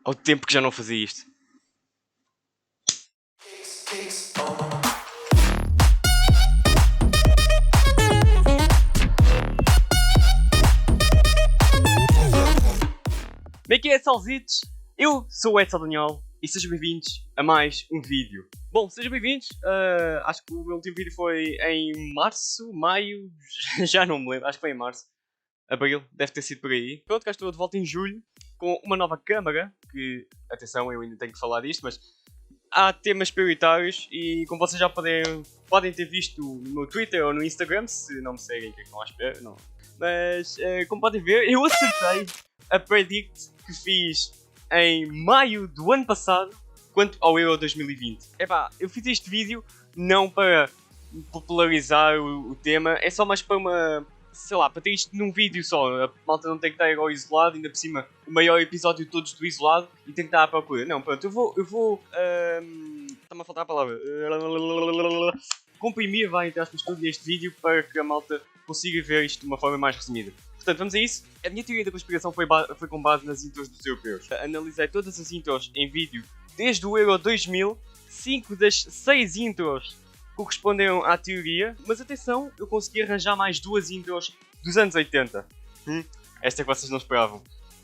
Ao tempo que já não fazia isto. Bem que é, Salzitos? Eu sou o Edson Daniel e sejam bem-vindos a mais um vídeo. Bom, sejam bem-vindos, acho que o meu último vídeo foi em março, maio, já não me lembro, acho que foi em março. Abril, deve ter sido por aí. Pronto, cá estou de volta em julho com uma nova câmara, que, atenção, eu ainda tenho que falar disto, mas há temas prioritários e como vocês já podem ter visto no meu Twitter ou no Instagram, se não me seguem, que é que estão à espera, não. Mas, como podem ver, eu acertei a predict que fiz em maio do ano passado quanto ao Euro 2020. Epá, eu fiz este vídeo não para popularizar o tema, é só mais para uma... sei lá, para ter isto num vídeo só. A malta não tem que estar igual isolado, ainda por cima o maior episódio de todos do isolado e tem que estar à procura. Não, pronto, eu vou está-me a faltar a palavra. Comprimir, vai, entre aspas, tudo neste vídeo para que a malta consiga ver isto de uma forma mais resumida. Portanto, vamos a isso. A minha teoria da conspiração foi com base nas intros dos europeus. Analisei todas as intros em vídeo desde o Euro 2000. 5 das 6 intros corresponderam à teoria, mas atenção, eu consegui arranjar mais 2 intros dos anos 80. Esta é que vocês não esperavam.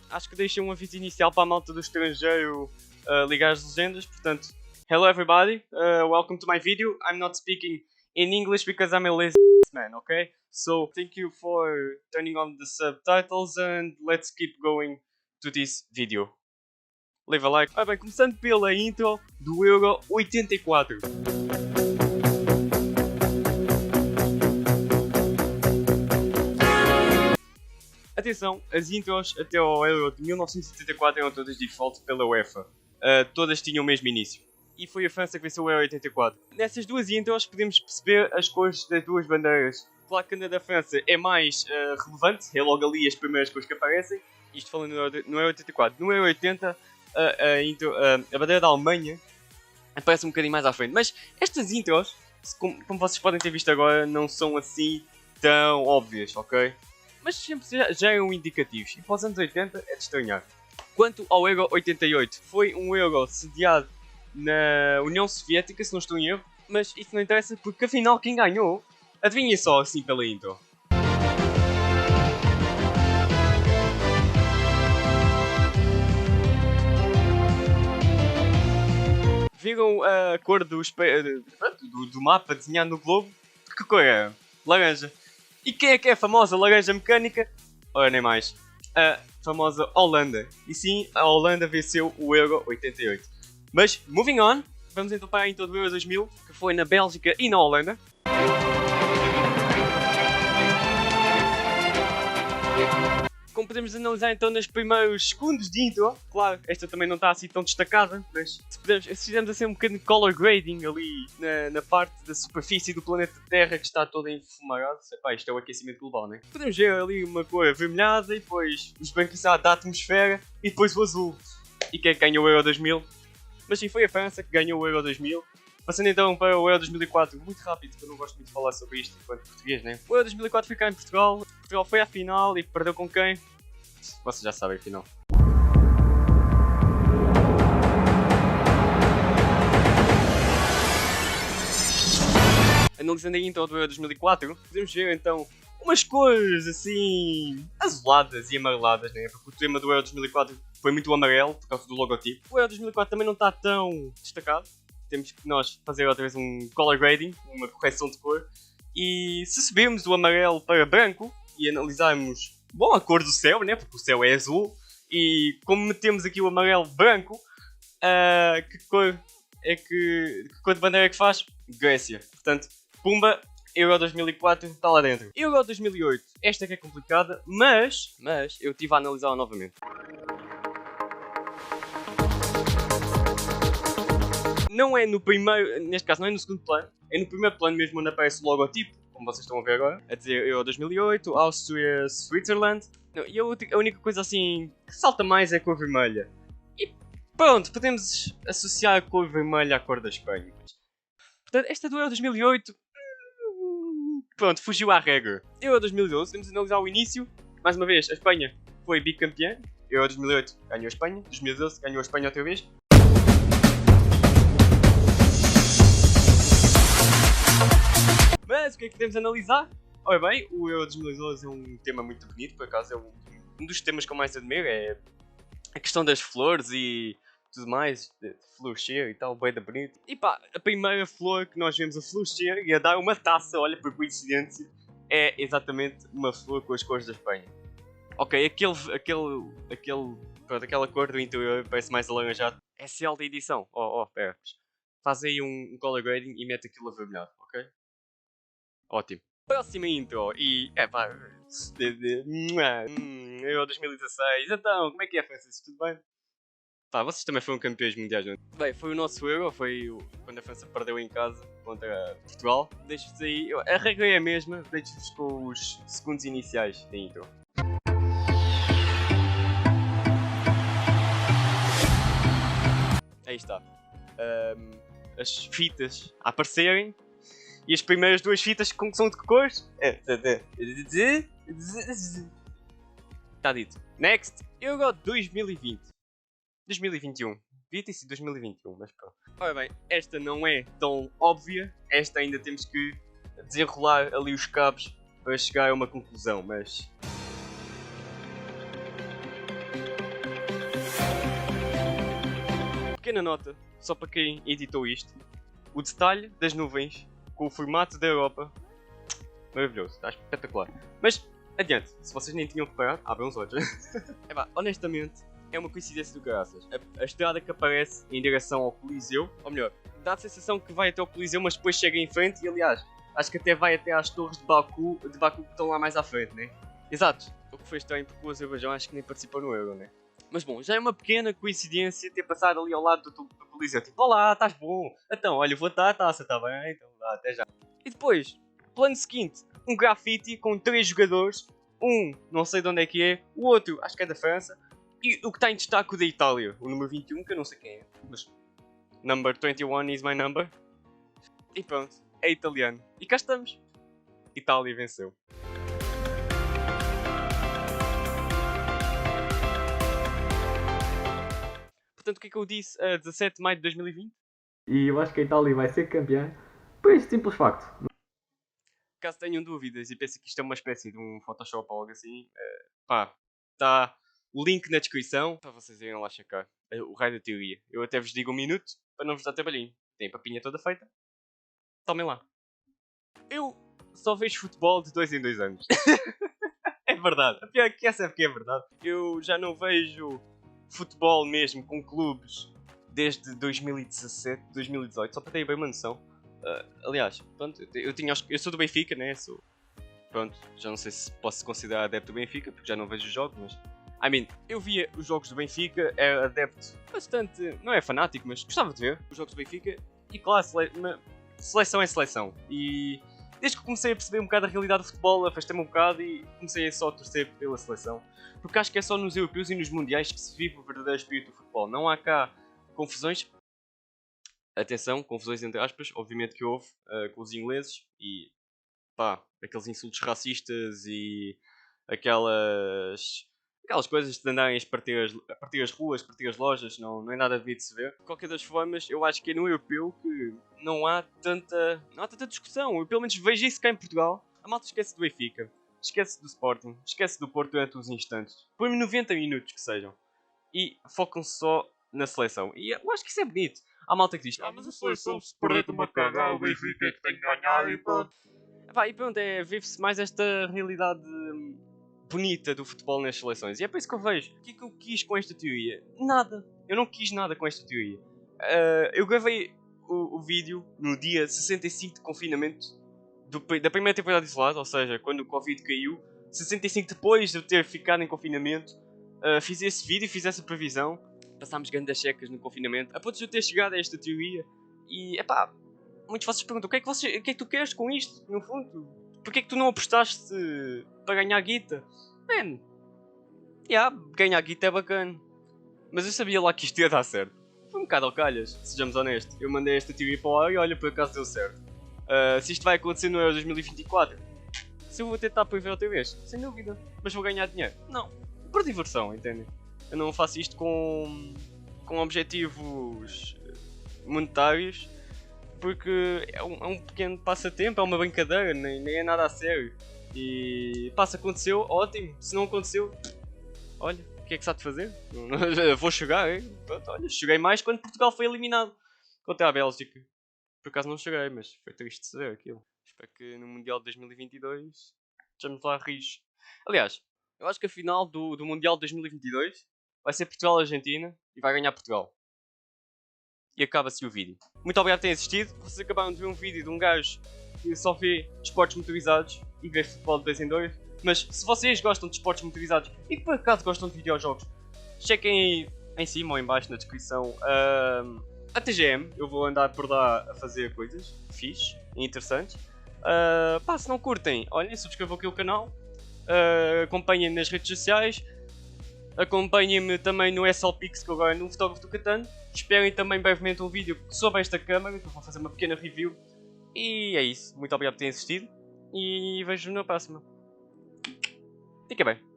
Acho que deixei um aviso inicial para a malta do estrangeiro ligar as legendas, portanto, hello everybody, welcome to my video. I'm not speaking in English because I'm a lazy man, okay? So, thank you for turning on the subtitles and let's keep going to this video. Leave a like. Bem, começando pela intro do Euro 84. Atenção, as intros até ao Euro de 1984 eram todas default pela UEFA. Todas tinham o mesmo início. E foi a França que venceu o Euro 84. Nessas duas intros podemos perceber as cores das duas bandeiras. Claro que a da França é mais relevante, é logo ali as primeiras cores que aparecem. Isto falando no Euro 84. No Euro 80, a bandeira da Alemanha aparece um bocadinho mais à frente. Mas estas intros, como vocês podem ter visto agora, não são assim tão óbvias, ok? Mas sempre já eram indicativos. E para os anos 80 é de estranhar. Quanto ao Euro 88, foi um Euro sediado na União Soviética, se não estou em erro. Mas isso não interessa porque afinal quem ganhou, adivinha só assim pela intro. Viram a cor do mapa desenhado no globo? Que cor é? Laranja. E quem é a famosa laranja mecânica? Ora, nem mais. A famosa Holanda. E sim, a Holanda venceu o Euro 88. Mas, moving on, vamos então para a intro do Euro 2000, que foi na Bélgica e na Holanda. Como podemos analisar então nos primeiros segundos de intro, claro, esta também não está assim tão destacada, mas se fizermos assim um bocadinho de color grading ali na parte da superfície do planeta Terra que está toda enfumarada, isto é o aquecimento global, né? Podemos ver ali uma cor avermelhada e depois o esbranquiçado da atmosfera e depois o azul. E quem é que ganhou o Euro 2000? Mas sim, foi a França que ganhou o Euro 2000. Passando então para o Euro 2004, muito rápido, porque eu não gosto muito de falar sobre isto enquanto português, né? O Euro 2004 foi cá em Portugal. Portugal foi à final e perdeu com quem? Vocês já sabem a final. Analisando a intro do Euro 2004, podemos ver então umas cores assim azuladas e amareladas, né? Porque o tema do Euro 2004 foi muito amarelo por causa do logotipo. O Euro 2004 também não está tão destacado. Temos que nós fazer outra vez um color grading, uma correção de cor. E se subirmos o amarelo para branco e analisarmos, bom, a cor do céu, né? Porque o céu é azul. E como metemos aqui o amarelo branco, que cor de bandeira é que faz? Grécia. Portanto, pumba, Euro 2004 está lá dentro. Euro 2008, esta que é complicada, mas eu estive a analisá-la novamente. Não é no primeiro, neste caso não é no segundo plano, é no primeiro plano mesmo onde aparece o logotipo, como vocês estão a ver agora, a dizer Euro 2008, Áustria, Switzerland. Não, e a única coisa assim que salta mais é a cor vermelha. E pronto, podemos associar a cor vermelha à cor da Espanha. Portanto, esta do Euro 2008, pronto, fugiu à regra. Euro 2012, temos de analisar o início. Mais uma vez, a Espanha foi bicampeã. Euro 2008 ganhou a Espanha, 2012 ganhou a Espanha outra vez. Mas o que é que podemos analisar? Ora bem, o Euro 2012 é um tema muito bonito, por acaso é um dos temas que eu mais admiro, é a questão das flores e tudo mais, de florescer e tal, bem da bonito. E pá, a primeira flor que nós vemos a florescer e a dar uma taça, olha por coincidência, é exatamente uma flor com as cores da Espanha. Ok, aquela cor do interior parece mais alaranjado. É selo da edição. Pera. Faz aí um color grading e mete aquilo avermelhado, ok? Ótimo. Próxima intro e Euro 2016. Então, como é que é, Francisco? Tudo bem? Pá, vocês também foram campeões mundiais, não é? Bem, foi o nosso Euro, quando a França perdeu em casa contra Portugal. Deixo-vos aí, a regra é a mesma, deixo-vos com os segundos iniciais da intro. Aí está. As fitas a aparecerem. E as primeiras duas fitas que são de que cores? Está dito. Next. Euro 2020. 2021. Devia ter sido 2021, mas pronto. Ora bem, esta não é tão óbvia. Esta ainda temos que desenrolar ali os cabos para chegar a uma conclusão, mas... Pequena nota, só para quem editou isto. O detalhe das nuvens com o formato da Europa. Maravilhoso, está espetacular. Mas, adiante, se vocês nem tinham reparado, abrem os olhos. Honestamente, é uma coincidência do caraças. A estrada que aparece em direção ao Coliseu, ou melhor, dá a sensação que vai até ao Coliseu, mas depois chega em frente e, aliás, acho que até vai até às torres de Baku que estão lá mais à frente, né? Exato. O que foi estranho porque o Azerbaijão acho que nem participou no Euro, né? Mas bom, já é uma pequena coincidência ter passado ali ao lado do Coliseu. Tipo, olá, estás bom? Então, olha, vou dar a taça, está bem? Então, até já. E depois, plano seguinte, um grafite com 3 jogadores. Um, não sei de onde é que é. O outro, acho que é da França. E o que está em destaque o da Itália. O número 21, que eu não sei quem é. Mas, number 21 is my number. E pronto, é italiano. E cá estamos. Itália venceu. Portanto, o que é que eu disse a 17 de maio de 2020? E eu acho que a Itália vai ser campeã por este simples facto. Caso tenham dúvidas e pensem que isto é uma espécie de um Photoshop ou algo assim, pá, está o link na descrição para vocês irem lá checar o raio da teoria. Eu até vos digo 1 minuto para não vos dar trabalhinho. Tem a papinha toda feita. Tomem lá. Eu só vejo futebol de 2 em 2 anos. É verdade. A pior é que essa é porque é verdade. Eu já não vejo futebol mesmo com clubes desde 2017, 2018, só para terem bem uma noção. Aliás, pronto, eu sou do Benfica, né? Pronto, já não sei se posso considerar adepto do Benfica, porque já não vejo os jogos, mas... eu via os jogos do Benfica, era adepto bastante... Não é fanático, mas gostava de ver os jogos do Benfica. E claro, seleção é seleção. E desde que comecei a perceber um bocado a realidade do futebol, afastei-me um bocado e comecei só a torcer pela seleção. Porque acho que é só nos europeus e nos mundiais que se vive o verdadeiro espírito do futebol. Não há cá confusões. Atenção, confusões entre aspas, obviamente que houve com os ingleses e pá, aqueles insultos racistas e aquelas coisas de andarem a partir as ruas, partir as lojas, não é nada devido de se ver. De qualquer das formas, eu acho que é no europeu que não há tanta discussão. Eu pelo menos vejo isso cá em Portugal. A malta esquece do Benfica, esquece do Sporting, esquece do Porto durante uns instantes. Por 90 minutos que sejam. E focam-se só na seleção. E eu acho que isso é bonito. Há malta que diz, mas a seleção se perder uma cagada, o Benfica é que tem que ganhar e pronto. E pronto, vive-se mais esta realidade bonita do futebol nas seleções. E é por isso que eu vejo. O que é que eu quis com esta teoria? Nada. Eu não quis nada com esta teoria. Eu gravei o vídeo no dia 65 de confinamento da primeira temporada isolada, ou seja, quando o Covid caiu. 65 depois de eu ter ficado em confinamento. Fiz esse vídeo, fiz essa previsão. Passámos grandes checas no confinamento. A ponto de eu ter chegado a esta teoria. E, muitos de vocês perguntam, o que é que tu queres com isto, no fundo? Porquê é que tu não apostaste para ganhar guita? Man, ganhar guita é bacana. Mas eu sabia lá que isto ia dar certo. Foi um bocado ao calhas, sejamos honestos. Eu mandei esta teoria para o ar e olha, por acaso deu certo. Se isto vai acontecer no Euro 2024, se eu vou tentar prever outra vez, sem dúvida. Mas vou ganhar dinheiro? Não. Por diversão, entendem? Eu não faço isto com objetivos monetários, porque é um pequeno passatempo, é uma brincadeira, nem é nada a sério. E pá, se aconteceu, ótimo. Se não aconteceu, olha, o que é que se há de fazer? Vou chorar, hein? Pronto, olha, choguei mais quando Portugal foi eliminado contra a Bélgica. Por acaso não cheguei, mas foi triste de saber aquilo. Espero que no Mundial de 2022 estejamos lá a rir. Aliás, eu acho que a final do Mundial de 2022 vai ser Portugal-Argentina e vai ganhar Portugal. E acaba-se o vídeo. Muito obrigado por terem assistido. Vocês acabaram de ver um vídeo de um gajo que só vê desportos motorizados e vê futebol de 2 em 2. Mas se vocês gostam de desportos motorizados e por acaso gostam de videojogos, chequem aí em cima ou em baixo na descrição a TGM. Eu vou andar por lá a fazer coisas fixe e interessantes. Pá, se não curtem, olhem, subscrevam aqui o canal. Acompanhem-me nas redes sociais. Acompanhem-me também no SLPix, que agora é no Fotógrafo do Catan. Esperem também brevemente um vídeo sobre esta câmera, que eu vou fazer uma pequena review. E é isso. Muito obrigado por terem assistido. E vejo-vos na próxima. Fiquem bem.